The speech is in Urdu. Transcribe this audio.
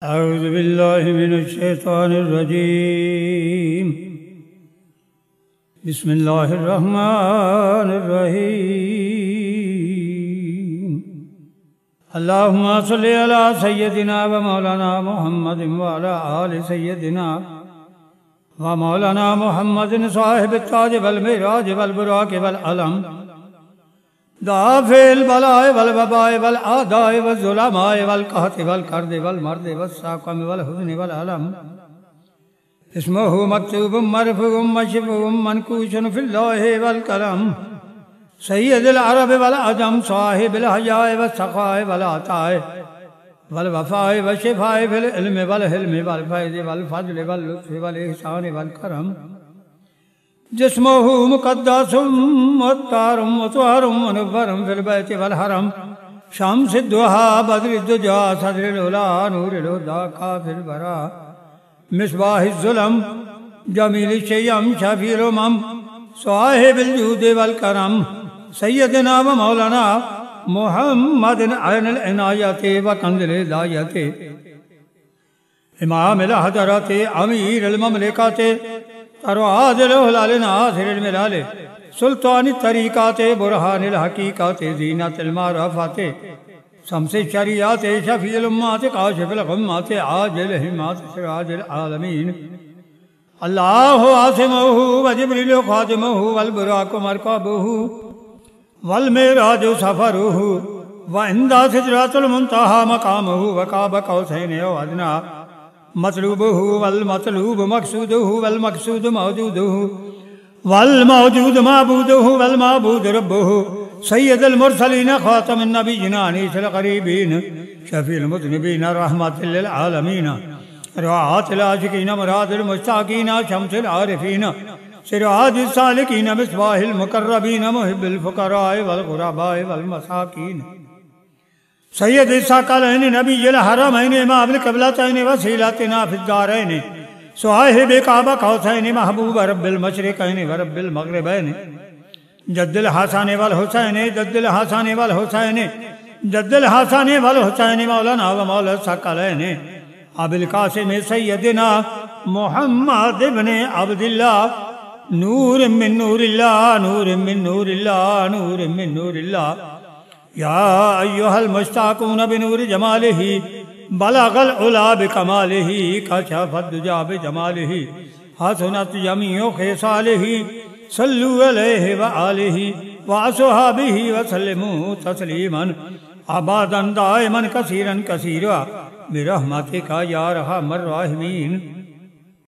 اعوذ باللہ من الشیطان الرجیم بسم اللہ الرحمن الرحیم اللہم صلی علی سیدنا و مولانا محمد وعلی آل سیدنا و مولانا محمد صاحب التاج والمعراج والبراق والعلم دافع البلاء والوباء والآداء والظلماء والقحط والكرد والمرض والسقم والحزن والألم اسمه مكتوب مرفوع مشفوع منكوش في اللوح والقلم سيد العرب والعجم صاحب الحياء والسخاء والعطاء والوفاء والشفاء في العلم والحلم والفيض والفضل واللطف والإحسان والكرم جسمه مقدس مطهر مطهر منور في البيت والحرم شمس الضحى بدر الدجى صدر العلا نور الهدى كافي البراء مصباح الظلم جميل الشيم شفيع الأمم صاحب الجود والكرم سيدنا ومولانا محمد عين العناية وكنز الهداية امام الحضرات امیر المملکات ترواز الہلال ناصر الملال سلطان الطریقات برہان الحقیقات زینت المعرفات شمس الشریعات شفیع الامات کاشف الغمات عاجل الہمات سراج العالمین اللہ عاصمہ وجبریل خادمہ والبراق مرکبہ والمعراج سفرہ وعند سدرۃ المنتہی مقامہ وقاب قوسین او ادنی مطلوبہ والمطلوب مقصودہ والمقصود موجودہ والموجود معبودہ والمعبود ربہ سید المرسلین خاتم النبیین انیس القریبین شفیع المذنبین رحمت للعالمین رعاة العاشقین مراد المشتاقین شمس العارفین سراج السالکین مصباح المقربین محب الفقراء والغرباء والمساکین سید الثقلین نبی الحرمین امام القبلتین وسیلتنا فی الدارین صاحب کعبہ قوسین محبوب رب المشرقین ورب المغربین جد الحسن والحسین جد الحسن والحسین جد الحسن والحسین مولانا و مولا الثقلین ابو القاسم سیدنا محمد ابن عبداللہ نور من نور اللہ نور من نور اللہ نور من نور اللہ یا ایہا المشتاقون بنور جمالہ بلغ العلا بکمالہ کشف الدجا بجمالہ حسنت جمیع خصالہ صلو علیہ وآلہ وصحابہ وسلموا تسلیما ابدا دائما کثیرا کثیرا برحمتک یا ارحم الراحمین